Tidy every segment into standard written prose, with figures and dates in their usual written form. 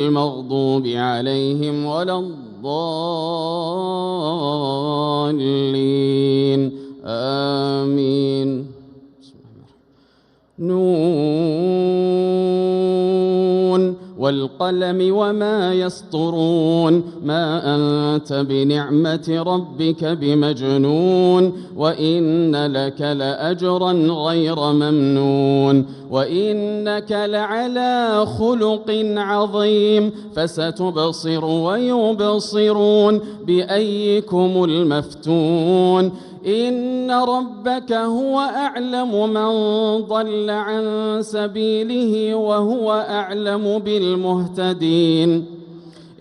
المغضوب عليهم ولا الضالين آمين. نون والقلم وما يسطرون ما أنت بنعمة ربك بمجنون وإن لك لأجرا غير ممنون وإنك لعلى خلق عظيم فستبصر ويبصرون بأيكم المفتون إن ربك هو أعلم من ضل عن سبيله وهو أعلم بالمهتدين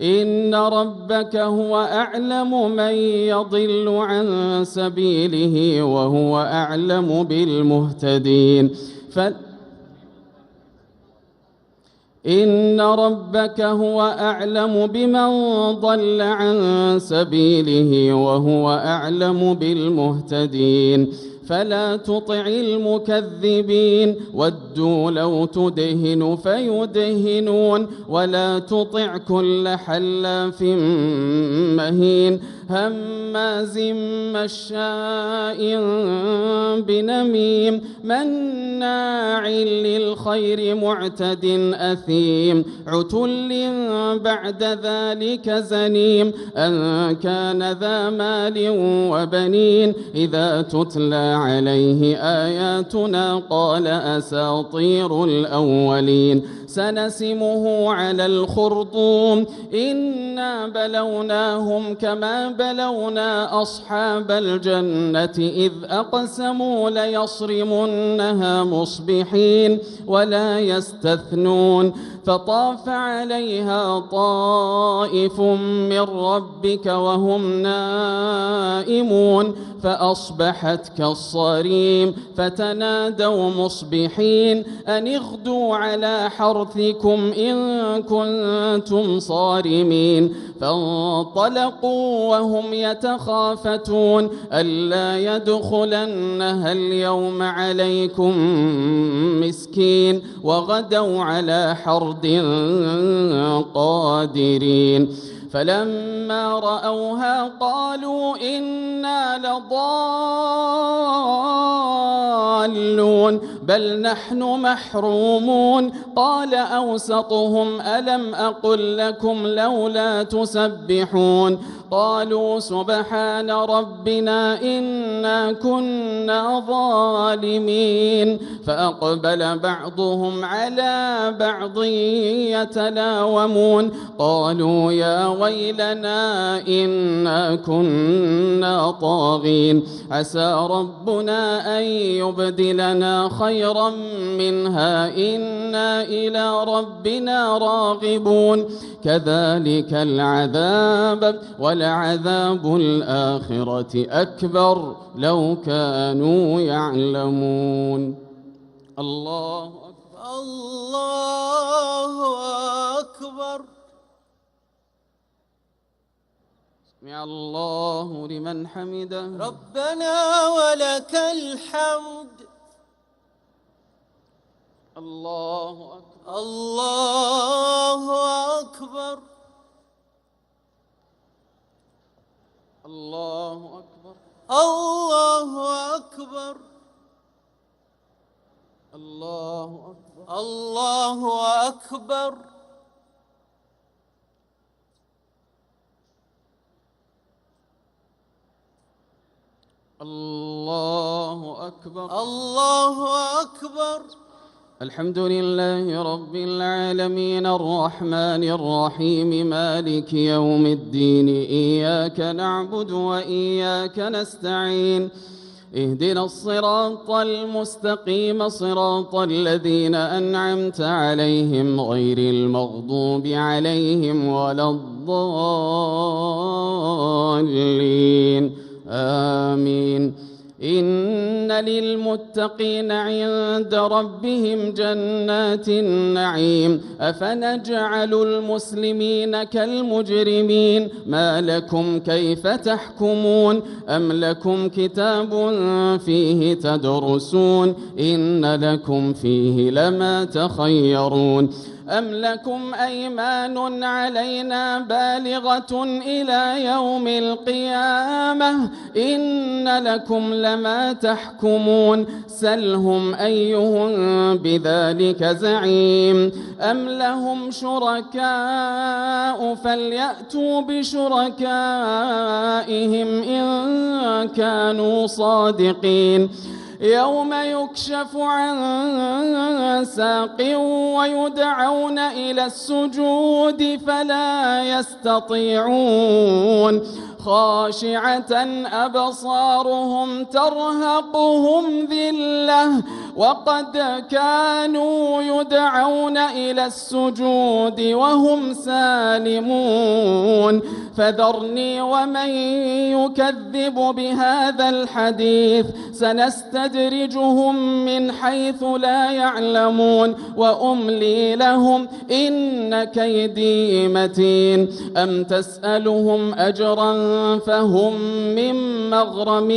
إن ربك هو أعلم من يضل عن سبيله وهو أعلم بالمهتدين إن ربك هو أعلم بمن ضل عن سبيله وهو أعلم بالمهتدين فلا تطع المكذبين ودوا لو تدهن فيدهنون ولا تطع كل حلاف مهين هماز مشاء بنميم مناع للخير معتد أثيم عتل بعد ذلك زنيم أن كان ذا مال وبنين إذا تتلى عليه آياتنا قال أساطير الأولين سنسمه على الخرطوم إنا بلوناهم كما بلونا أصحاب الجنة إذ أقسموا ليصرمنها مصبحين ولا يستثنون فطاف عليها طائف من ربك وهم نائمون فأصبحت كالصريم فتنادوا مصبحين أن اغدوا على حرثكم إن كنتم صارمين فانطلقوا وهم يتخافتون ألا يدخلنها اليوم عليكم مسكين وغدوا على حرد قادرين فلما رأوها قالوا إنا لضالون بل نحن محرومون قال أوسطهم ألم أقل لكم لولا تسبحون قالوا سبحان ربنا إنا كنا ظالمين فأقبل بعضهم على بعض يتلاومون قالوا يا ويلنا إنا كنا طاغين عسى ربنا أن يبدلنا خيرا منها إنا إلى ربنا راغبون كذلك العذاب ولعذاب الآخرة أكبر لو كانوا يعلمون الله أكبر الله أكبر سمع الله لمن حمده ربنا ولك الحمد الله أكبر الله أكبر الله أكبر الله أكبر الله أكبر الله أكبر الله أكبر الله أكبر الحمد لله رب العالمين الرحمن الرحيم مالك يوم الدين إياك نعبد وإياك نستعين اهدنا الصراط المستقيم صراط الذين أنعمت عليهم غير المغضوب عليهم ولا الضالين آمين إن للمتقين عند ربهم جنات النعيم أفنجعل المسلمين كالمجرمين ما لكم كيف تحكمون أم لكم كتاب فيه تدرسون إن لكم فيه لما تخيرون أم لكم أيمان علينا بالغة إلى يوم القيامة إن لكم لما تحكمون سلهم أيهم بذلك زعيم أم لهم شركاء فليأتوا بشركائهم إن كانوا صادقين يوم يكشف عن ساق ويدعون إلى السجود فلا يستطيعون خاشعة أبصارهم ترهقهم ذلة وقد كانوا يدعون إلى السجود وهم سالمون فذرني ومن يكذب بهذا الحديث سنستدرجهم من حيث لا يعلمون وأملي لهم إن كيدي متين أم تسألهم أجرا فهم من مغرم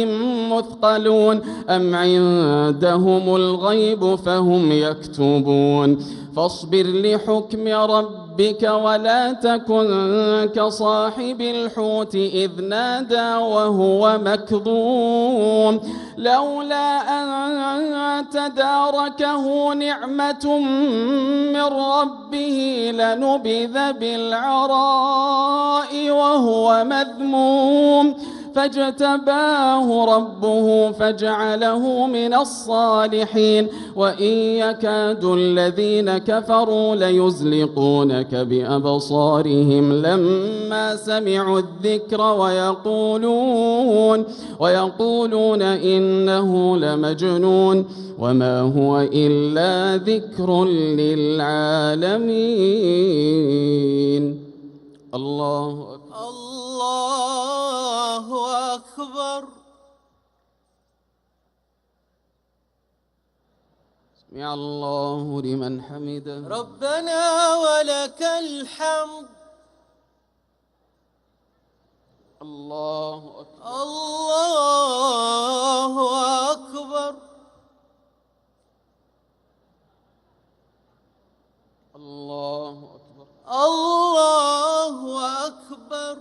مثقلون أم عندهم الغيب فهم يكتبون فاصبر لحكم ربك ولا تكن كصاحب الحوت إذ نادى وهو مكظوم لولا أن تداركه نعمة من ربه لنبذ بالعراء وهو مذموم فاجتباه ربه فجعله من الصالحين وإن يكاد الذين كفروا ليزلقونك بأبصارهم لما سمعوا الذكر ويقولون إنه لمجنون وما هو إلا ذكر للعالمين الله أكبر الله أكبر سمع الله لمن حمده ربنا ولك الحمد الله أكبر الله أكبر الله أكبر الله أكبر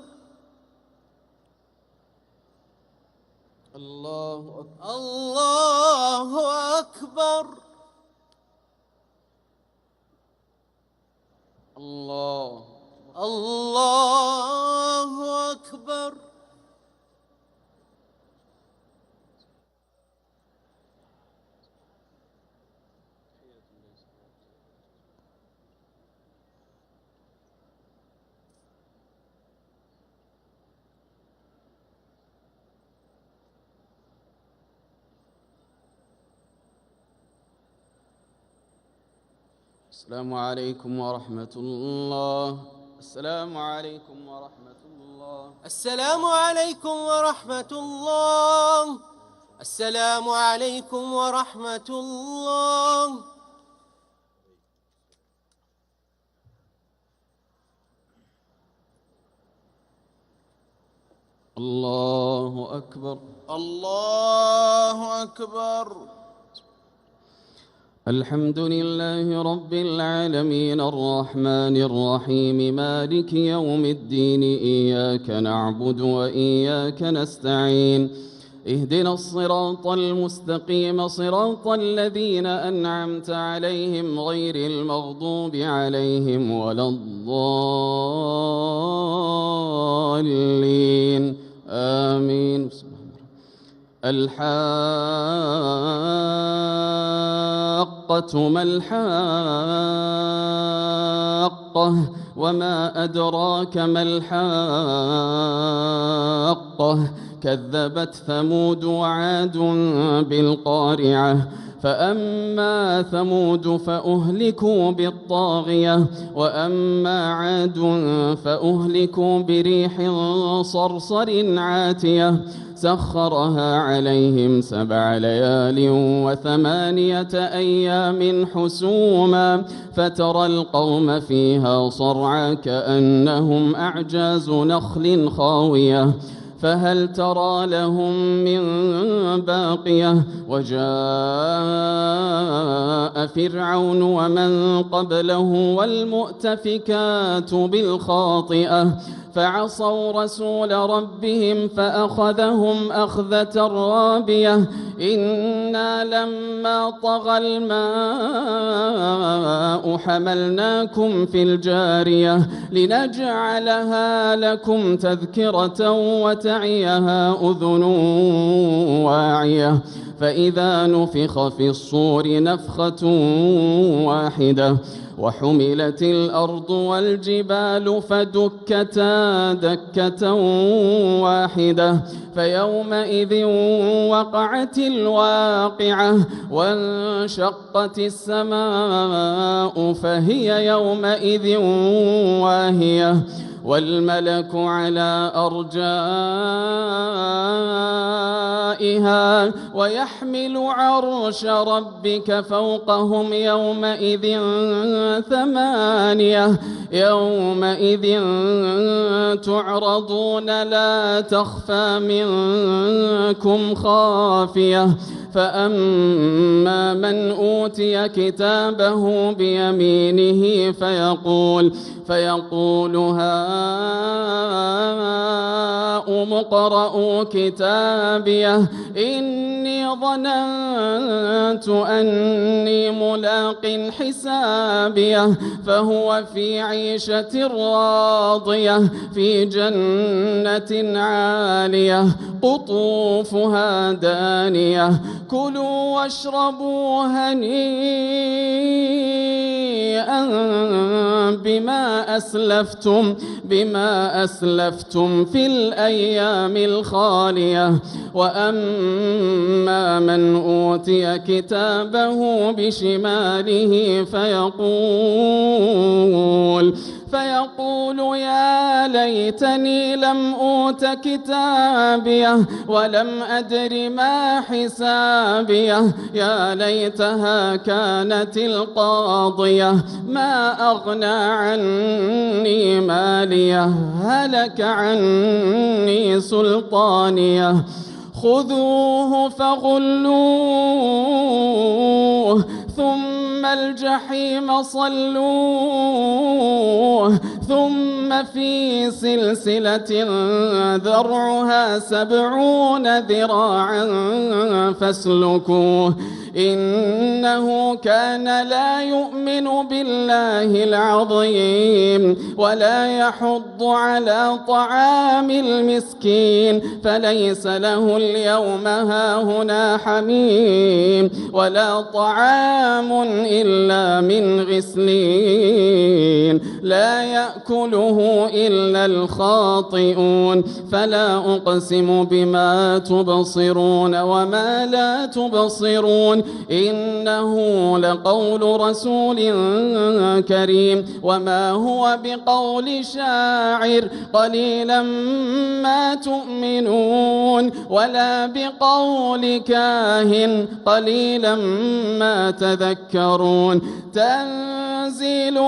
الله أكبر الله أكبر الله الله أكبر السلام عليكم ورحمة الله السلام عليكم ورحمة الله السلام عليكم ورحمة الله السلام عليكم ورحمة الله الله أكبر الله أكبر الحمد لله رب العالمين الرحمن الرحيم مالك يوم الدين إياك نعبد وإياك نستعين اهدنا الصراط المستقيم صراط الذين أنعمت عليهم غير المغضوب عليهم ولا الضالين آمين الحاقة ما الحاقة وما أدراك ما الحاقة كذبت ثمود وعاد بالقارعة فأما ثمود فأهلكوا بالطاغية وأما عاد فأهلكوا بريح صرصر عاتية سخرها عليهم 7 ليال و8 أيام حسوما فترى القوم فيها صرعى كأنهم أعجاز نخل خاوية فهل ترى لهم من باقية وجاء فرعون ومن قبله والمؤتفكات بالخاطئة فعصوا رسول ربهم فأخذهم أخذة رابية إنا لما طغى الماء حملناكم في الجارية لنجعلها لكم تذكرة وتعيها أذن واعية فإذا نفخ في الصور نفخة واحدة وحملت الأرض والجبال فدكتا دكة واحدة فيومئذ وقعت الواقعة وانشقت السماء فهي يومئذ واهية والملك على أرجائها ويحمل عرش ربك فوقهم يومئذ ثمانية يومئذ تعرضون لا تخفى منكم خافية فأما من أوتي كتابه بيمينه فيقول هاؤم اقرءوا كتابيه إني ظننت أني ملاق حسابيه فهو في عيشة راضية في جنة عالية قطوفها دانية كلوا واشربوا هنيئا بما أسلفتم في الأيام الخالية وأما من أوتي كتابه بشماله فيقول يا ليتني لم أوت كتابيه ولم أدر ما حسابيه يا ليتها كانت القاضية ما أغنى عني ماليه هلك عني سلطانيه خذوه فغلوه ثم الجحيم صلوه ثم في سلسلة ذرعها 70 ذراعا فاسلكوه إنه كان لا يؤمن بالله العظيم ولا يحض على طعام المسكين فليس له اليوم هاهنا حميم ولا طعام إلا من غسلين لا يأكله إلا الخاطئون فلا أقسم بما تبصرون وما لا تبصرون إنه لقول رسول كريم وما هو بقول شاعر قليلا ما تؤمنون ولا بقول كاهن قليلا ما تذكرون تنزيل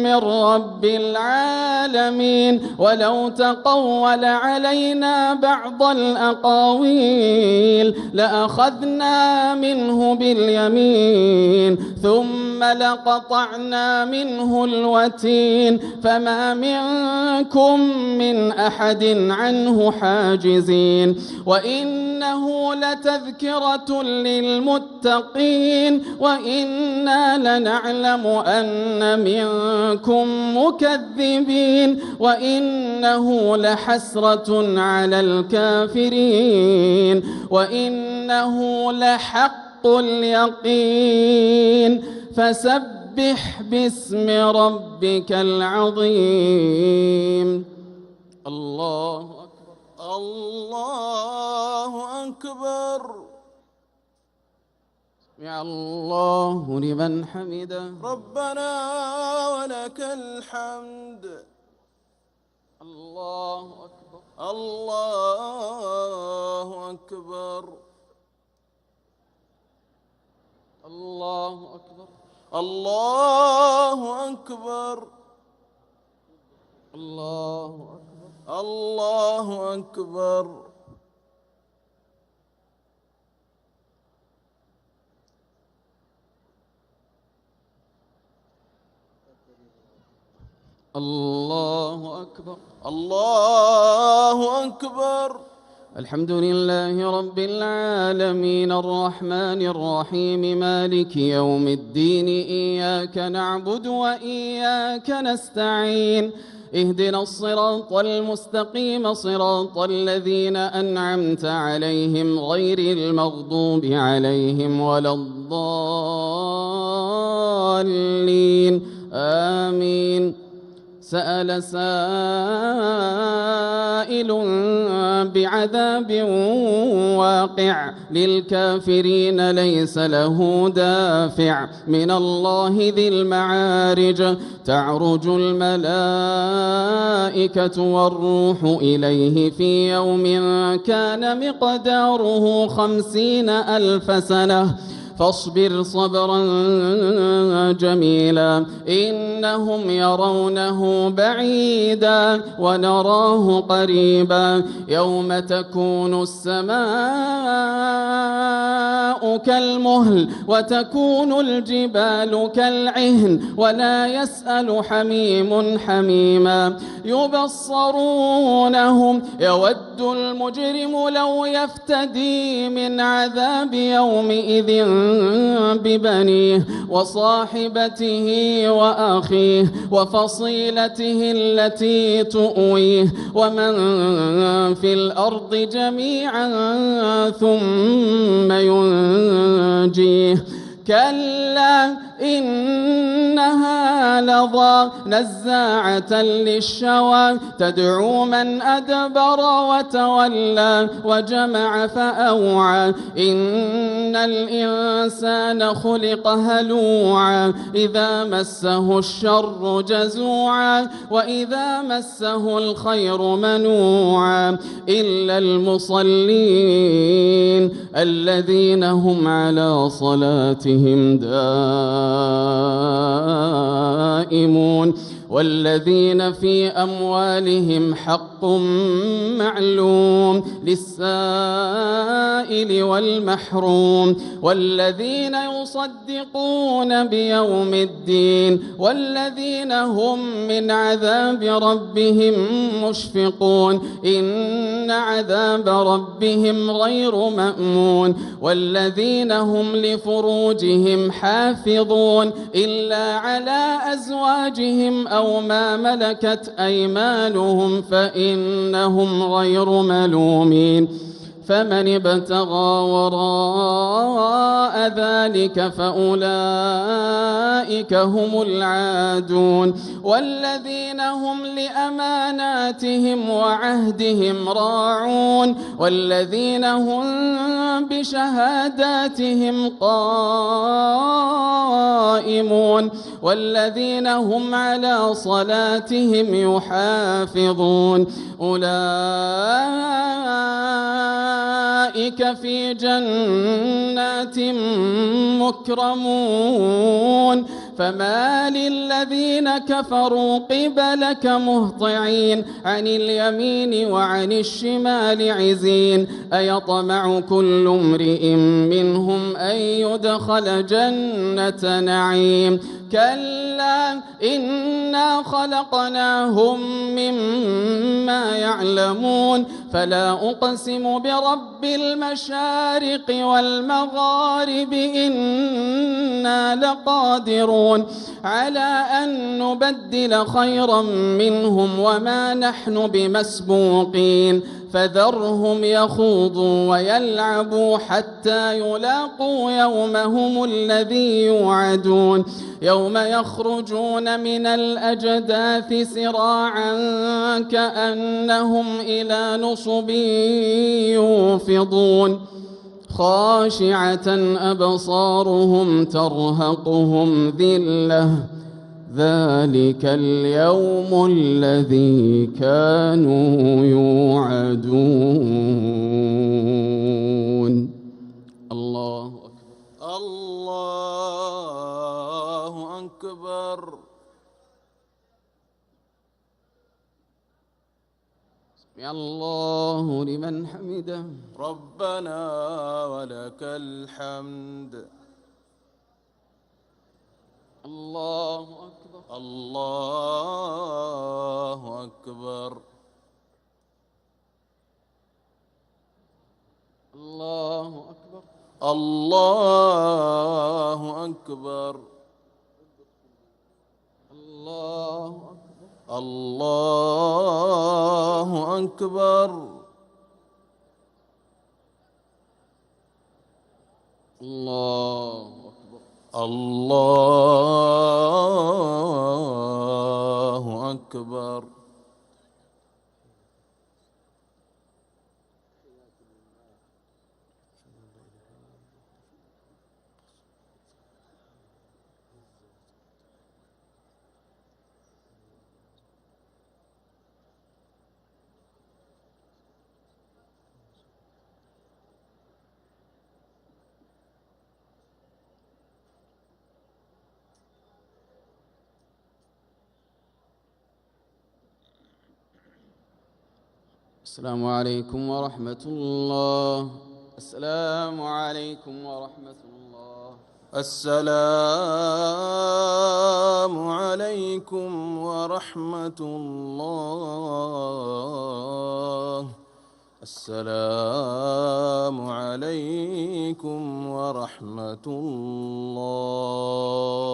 من رب العالمين ولو تقول علينا بعض الأقاويل لأخذنا منه باليمين ثم لقطعنا منه الوتين فما منكم من أحد عنه حاجزين وإنه لتذكرة للمتقين وإنا لنعلم أن منكم مكذبين وإنه لحسرة على الكافرين وإنه لحق اليقين فسبح باسم ربك العظيم الله أكبر الله أكبر سمع الله لمن حمده ربنا ولك الحمد الله أكبر الله أكبر الله أكبر الله أكبر الله أكبر الله أكبر. الله أكبر. الله أكبر. الحمد لله رب العالمين الرحمن الرحيم مالك يوم الدين إياك نعبد وإياك نستعين اهدنا الصراط المستقيم صراط الذين أنعمت عليهم غير المغضوب عليهم ولا الضالين آمين. سأل سائل بعذاب واقع للكافرين ليس له دافع من الله ذي المعارج تعرج الملائكة والروح إليه في يوم كان مقداره 50,000 سنة فاصبر صبرا جميلا إنهم يرونه بعيدا ونراه قريبا يوم تكون السماء كالمهل وتكون الجبال كالعهن ولا يسأل حميم حميما يبصرونهم يود المجرم لو يفتدي من عذاب يومئذ ببنيه وصاحبته وأخيه وفصيلته التي تؤويه ومن في الأرض جميعا ثم ينجيه كلا إنها لظى نزاعة للشوى تدعو من أدبر وتولى وجمع فأوعى إن الإنسان خلق هلوعا إذا مسه الشر جزوعا وإذا مسه الخير منوعا إلا المصلين الذين هم على صلاتهم دائمون والذين في أموالهم حق معلوم للسائل والمحروم والذين يصدقون بيوم الدين والذين هم من عذاب ربهم مشفقون إن عذاب ربهم غير مأمون والذين هم لفروجهم حافظون إلا على أزواجهم أو ما ملكت أيمانهم فإنهم غير ملومين فمن ابتغى وراء ذلك فأولئك هم العادون والذين هم لأماناتهم وعهدهم راعون والذين هم بشهاداتهم قائمون والذين هم على صلاتهم يحافظون أولئك في جنات مكرمون فما للذين كفروا قبلك مهطعين عن اليمين وعن الشمال عزين أيطمع كل امرئ منهم أن يدخل جنة نعيم كلا إنا خلقناهم مما يعلمون فلا أقسم برب المشارق والمغارب إنا لقادرون على أن نبدل خيرا منهم وما نحن بمسبوقين فذرهم يخوضوا ويلعبوا حتى يلاقوا يومهم الذي يوعدون يوم يخرجون من الأجداث سراعا كأنهم إلى نصب يوفضون خاشعة أبصارهم ترهقهم ذلة ذلك اليوم الذي كانوا يوعدون. الله أكبر. الله أكبر. سمع الله لمن حمده. ربنا ولك الحمد. الله أكبر. الله أكبر. الله أكبر. الله أكبر. الله أكبر. الله أكبر. الله أكبر. الله أكبر. السلام عليكم ورحمة الله. السلام عليكم ورحمة الله. السلام عليكم ورحمة الله. السلام عليكم ورحمة الله.